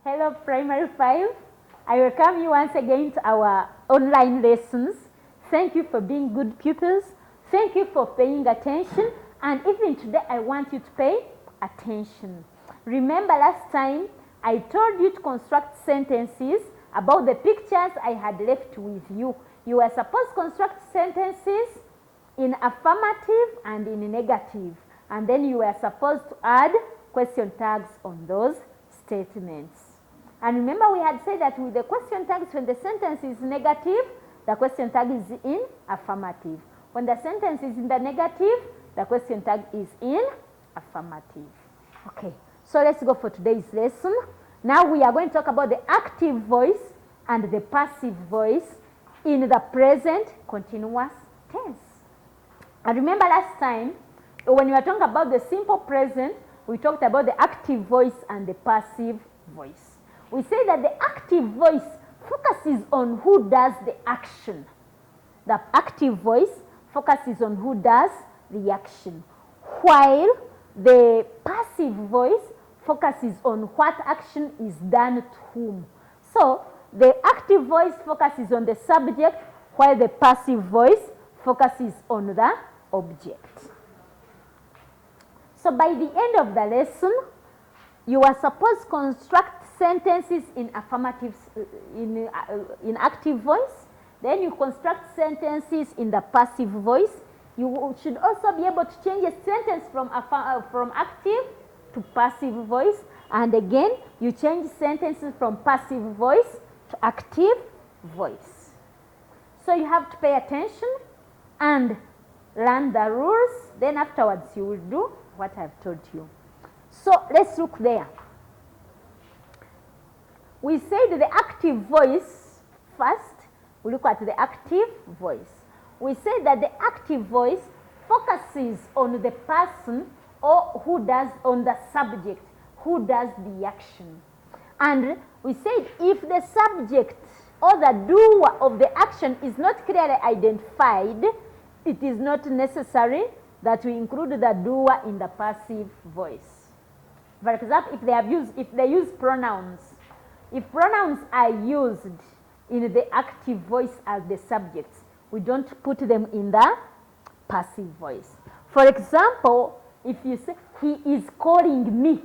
Hello, Primary 5. I welcome you once again to our online lessons. Thank you for being good pupils. Thank you for paying attention. And even today, I want you to pay attention. Remember last time, I told you to construct sentences about the pictures I had left with you. You were supposed to construct sentences in affirmative and in negative. And then you were supposed to add question tags on those statements. And remember, we had said that with the question tags, when the sentence is negative, the question tag is in affirmative. When the sentence is in the negative, the question tag is in affirmative. Okay, so let's go for today's lesson. Now we are going to talk about the active voice and the passive voice in the present continuous tense. And remember last time, when we were talking about the simple present, we talked about the active voice and the passive voice. We say that the active voice focuses on who does the action. The active voice focuses on who does the action, while the passive voice focuses on what action is done to whom. So the active voice focuses on the subject, while the passive voice focuses on the object. So by the end of the lesson, you are supposed to construct sentences in affirmative, in active voice. Then you construct sentences in the passive voice. You should also be able to change a sentence from active to passive voice. And again, you change sentences from passive voice to active voice. So you have to pay attention and learn the rules. Then afterwards, you will do what I've told you. So let's look there. We said the active voice first. We look at the active voice. We said that the active voice focuses on the person or who does, on the subject, who does the action. And we said if the subject or the doer of the action is not clearly identified, it is not necessary that we include the doer in the passive voice. For example, if they use pronouns, if pronouns are used in the active voice as the subjects, we don't put them in the passive voice. For example, if you say, he is calling me,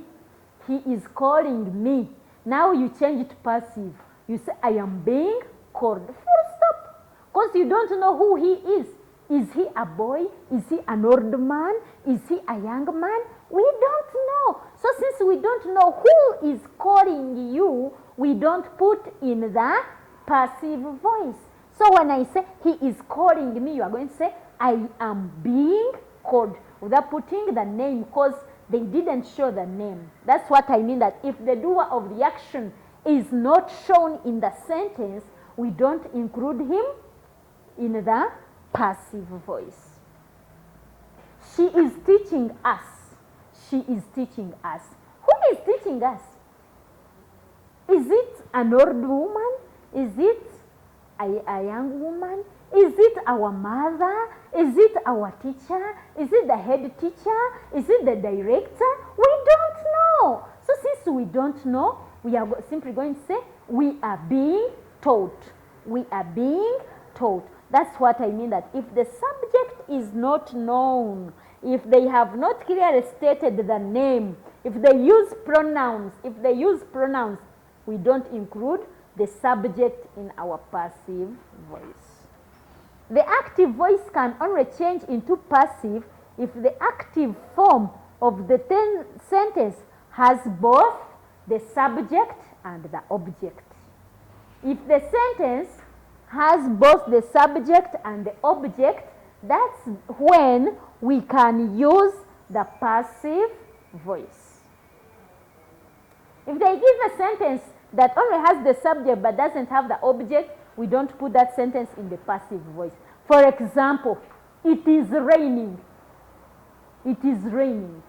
he is calling me. Now you change it to passive. You say, I am being called. Full stop. Because you don't know who he is. Is he a boy? Is he an old man? Is he a young man? We don't know. So since we don't know who is calling you, we don't put in the passive voice. So when I say, he is calling me, you are going to say, I am being called, without putting the name, because they didn't show the name. That's what I mean, that if the doer of the action is not shown in the sentence, we don't include him in the passive voice. She is teaching us. She is teaching us. Who is teaching us? Is it an old woman? Is it a young woman? Is it our mother? Is it our teacher? Is it the head teacher? Is it the director? We don't know. So since we don't know, we are simply going to say, we are being taught. We are being taught. That's what I mean, that if the subject is not known, if they have not clearly stated the name, if they use pronouns, we don't include the subject in our passive voice. The active voice can only change into passive if the active form of the sentence has both the subject and the object. If the sentence has both the subject and the object, that's when we can use the passive voice. If they give a sentence that only has the subject but doesn't have the object, we don't put that sentence in the passive voice. For example, it is raining. It is raining.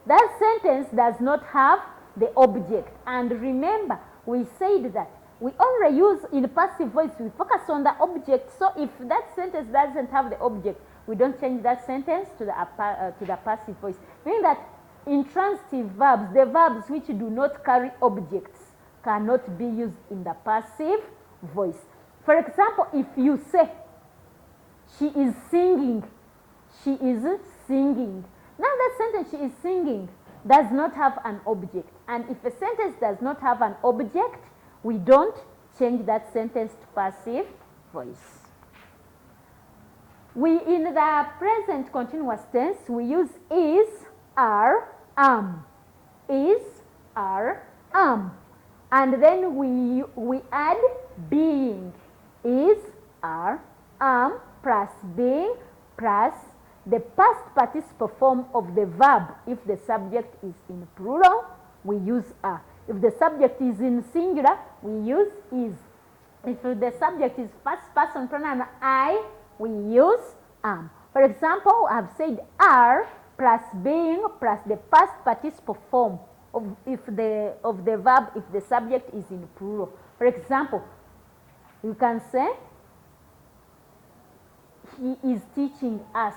That sentence does not have the object. And remember, we said that we only use in passive voice, we focus on the object. So if that sentence doesn't have the object, we don't change that sentence to the passive voice. Meaning that intransitive verbs, the verbs which do not carry objects, cannot be used in the passive voice. For example, if you say, she is singing, she is singing. Now that sentence, she is singing, does not have an object. And if a sentence does not have an object, we don't change that sentence to passive voice. In the present continuous tense, we use is, are, am. Is, are, am. And then we add being. Is, are, am, plus being, plus the past participle form of the verb. If the subject is in plural, we use are. If the subject is in singular, we use is. If the subject is first person pronoun I, we use am. For example, I have said are plus being plus the past participle form of the verb if the subject is in plural. For example, you can say, he is teaching us.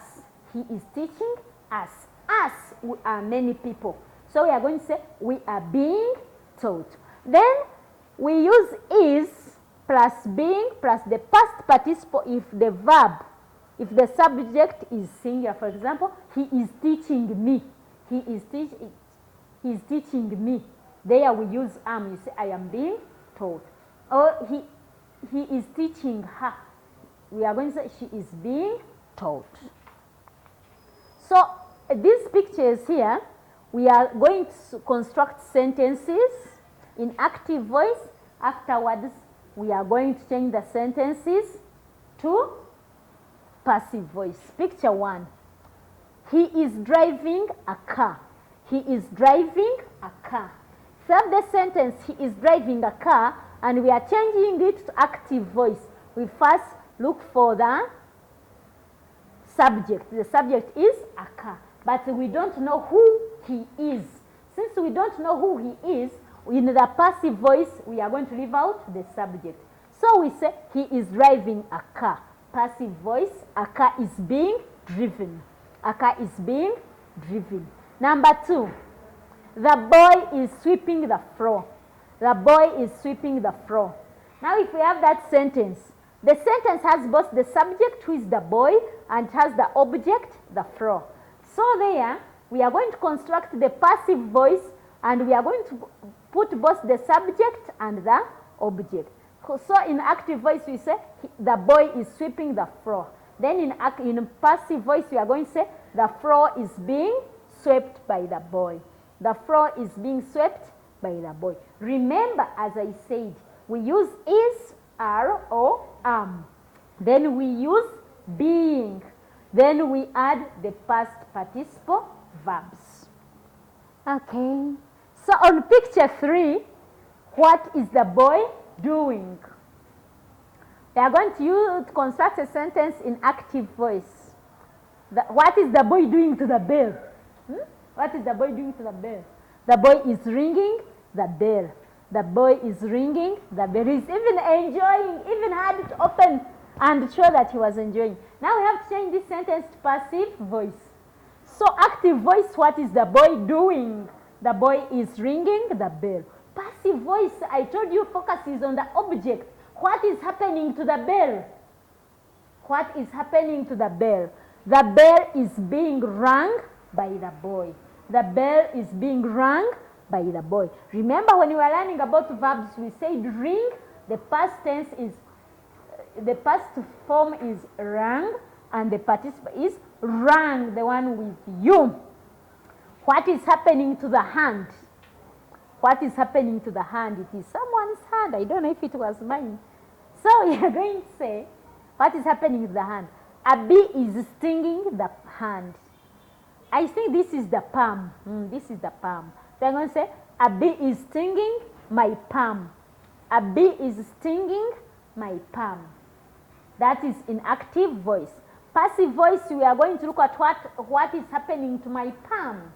He is teaching us. Us, we are many people. So we are going to say, we are being taught. Then we use is plus being plus the past participle if the verb, if the subject is singular. For example, he is teaching me. He is teaching me. There we use am. You say, I am being taught. Or he is teaching her. We are going to say, she is being taught. So these pictures here, we are going to construct sentences in active voice. Afterwards, we are going to change the sentences to passive voice. Picture 1. He is driving a car. He is driving a car. Serve the sentence, he is driving a car, and we are changing it to active voice. We first look for the subject. The subject is a car, but we don't know who he is. Since we don't know who he is, in the passive voice, we are going to leave out the subject. So we say, he is driving a car. Passive voice, a car is being driven. A car is being driven. Number 2, the boy is sweeping the floor. The boy is sweeping the floor. Now if we have that sentence, the sentence has both the subject, who is the boy, and has the object, the floor. So there, we are going to construct the passive voice, and we are going to put both the subject and the object. So in active voice, we say, the boy is sweeping the floor. Then in passive voice, we are going to say, the floor is being swept by the boy. The floor is being swept by the boy. Remember, as I said, we use is, are, or am. Then we use being. Then we add the past participle verbs. Okay. So on picture 3, what is the boy doing? We are going to construct a sentence in active voice. What is the boy doing to the bell? What is the boy doing to the bell? The boy is ringing the bell. The boy is ringing the bell. He's even enjoying, even had it open and show that he was enjoying. Now we have to change this sentence to passive voice. So active voice, what is the boy doing? The boy is ringing the bell. Passive voice, I told you, focuses on the object. What is happening to the bell? What is happening to the bell? The bell is being rung by the boy. The bell is being rung by the boy. Remember when we were learning about verbs, we said ring, the past tense is, the past form is rung, and the participle is rung, the one with you. What is happening to the hand? What is happening to the hand? It is someone's hand. I don't know if it was mine. So we are going to say, what is happening to the hand? A bee is stinging the hand. I think this is the palm. This is the palm. So I'm going to say, a bee is stinging my palm. A bee is stinging my palm. That is in active voice. Passive voice, we are going to look at what is happening to my palm.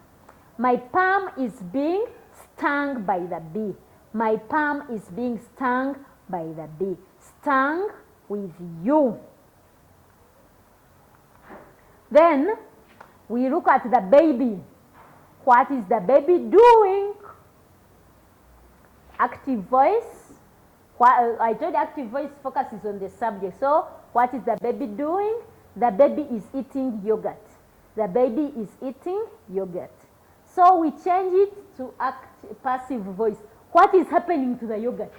My palm is being stung by the bee. My palm is being stung by the bee. Stung with you. Then we look at the baby. What is the baby doing? Active voice. I told you active voice focuses on the subject. So what is the baby doing? The baby is eating yogurt. The baby is eating yogurt. So we change it to passive voice. What is happening to the yogurt?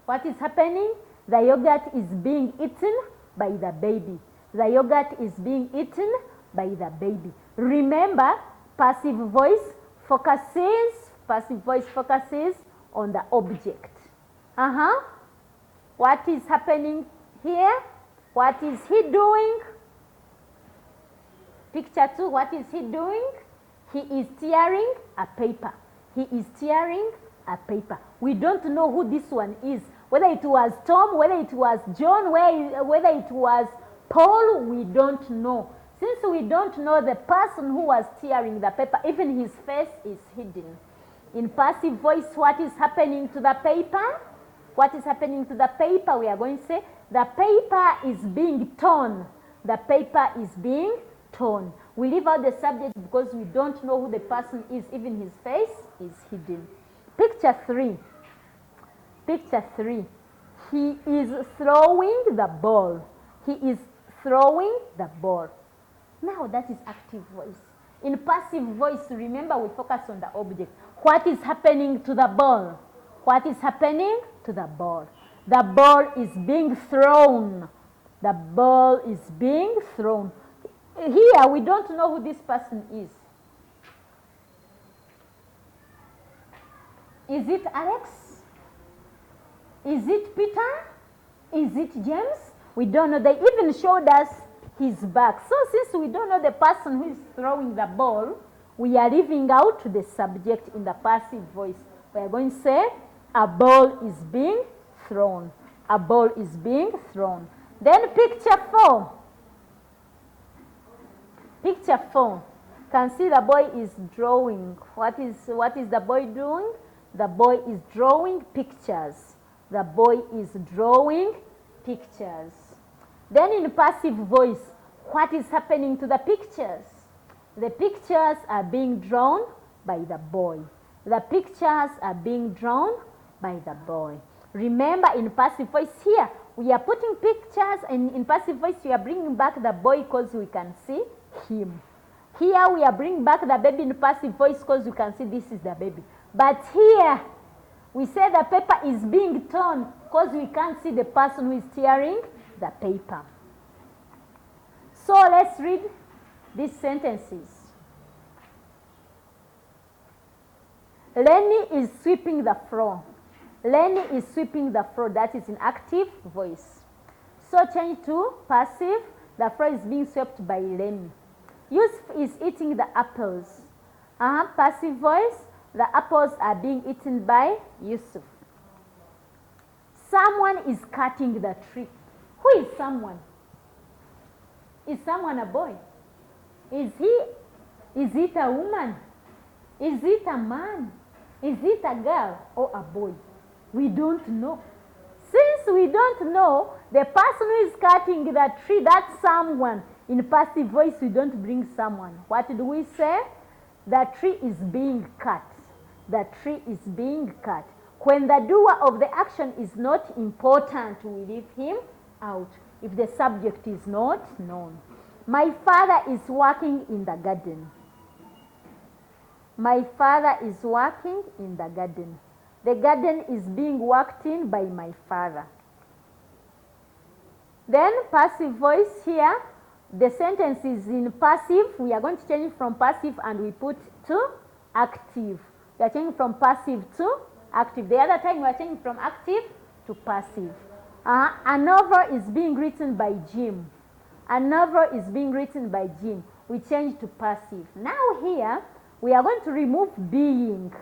What is happening? The yogurt is being eaten by the baby. The yogurt is being eaten by the baby. Remember, passive voice focuses on the object. What is happening here? What is he doing? Picture 2, what is he doing? He is tearing a paper. He is tearing a paper. We don't know who this one is. Whether it was Tom, whether it was John, whether it was Paul, we don't know. Since we don't know the person who was tearing the paper, even his face is hidden. In passive voice, what is happening to the paper? What is happening to the paper? We are going to say the paper is being torn. The paper is being torn. We leave out the subject because we don't know who the person is. Even his face is hidden. Picture 3. Picture 3. He is throwing the ball. He is throwing the ball. Now that is active voice. In passive voice, remember we focus on the object. What is happening to the ball? What is happening to the ball? The ball is being thrown. The ball is being thrown. Here, we don't know who this person is. Is it Alex? Is it Peter? Is it James? We don't know. They even showed us his back. So since we don't know the person who is throwing the ball, we are leaving out the subject in the passive voice. We are going to say, a ball is being thrown. A ball is being thrown. Then picture 4. Picture 4. Can see the boy is drawing. What is the boy doing? The boy is drawing pictures. The boy is drawing pictures. Then in passive voice, what is happening to the pictures? The pictures are being drawn by the boy. The pictures are being drawn by the boy. Remember, in passive voice here, we are putting pictures, and in passive voice, we are bringing back the boy because we can see him. Here, we are bringing back the baby in passive voice because we can see this is the baby. But here, we say the paper is being torn because we can't see the person who is tearing the paper. So let's read these sentences. Lenny is sweeping the floor. Lenny is sweeping the floor. That is in active voice. So change to passive. The floor is being swept by Lenny. Yusuf is eating the apples. Passive voice. The apples are being eaten by Yusuf. Someone is cutting the tree. Who is someone? Is someone a boy? Is it a woman? Is it a man? Is it a girl or a boy? We don't know. Since we don't know, the person who is cutting the tree, that's someone. In passive voice, we don't bring someone. What do we say? The tree is being cut. The tree is being cut. When the doer of the action is not important, we leave him out if the subject is not known. My father is working in the garden. My father is working in the garden. The garden is being worked in by my father. Then passive voice here, the sentence is in passive. We are going to change it from passive and we put to active. We are changing from passive to active. The other time we are changing from active to passive. A novel is being written by Jim. A novel is being written by Jim. We change to passive. Now here, we are going to remove being.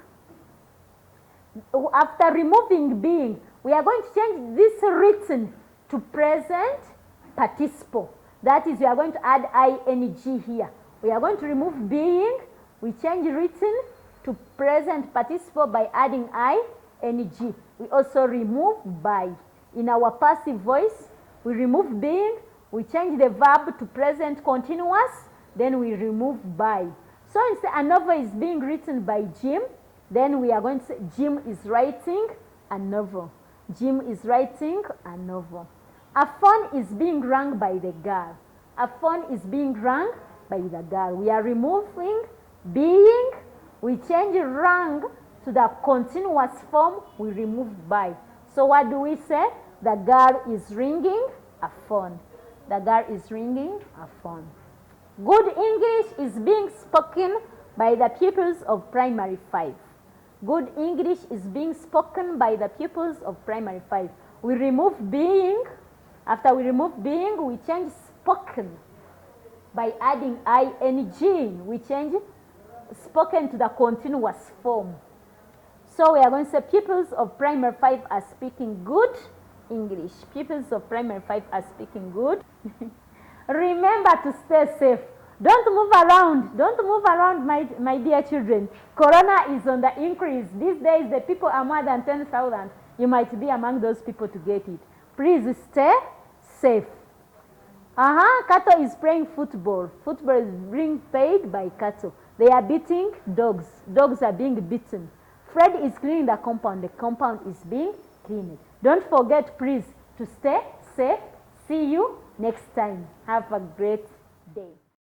After removing being, we are going to change this written to present participle. That is, we are going to add ing here. We are going to remove being. We change written to present participle by adding ing. We also remove by. In our passive voice, we remove being. We change the verb to present continuous. Then we remove by. So instead, a novel is being written by Jim. Then we are going to say Jim is writing a novel. Jim is writing a novel. A phone is being rung by the girl. A phone is being rung by the girl. We are removing being. We change rung to the continuous form. We remove by. So what do we say? The girl is ringing a phone. The girl is ringing a phone. Good English is being spoken by the pupils of primary 5. Good English is being spoken by the pupils of primary 5. We remove being. After we remove being, we change spoken by adding ing. We change spoken to the continuous form. So we are going to say pupils of primary 5 are speaking good English. Pupils of primary 5 are speaking good. Remember to stay safe. Don't move around. Don't move around, my dear children. Corona is on the increase. These days, the people are more than 10,000. You might be among those people to get it. Please stay safe. Cattle is playing football. Football is being played by cattle. They are beating dogs. Dogs are being beaten. Fred is cleaning the compound. The compound is being cleaned. Don't forget, please, to stay safe. See you next time. Have a great day.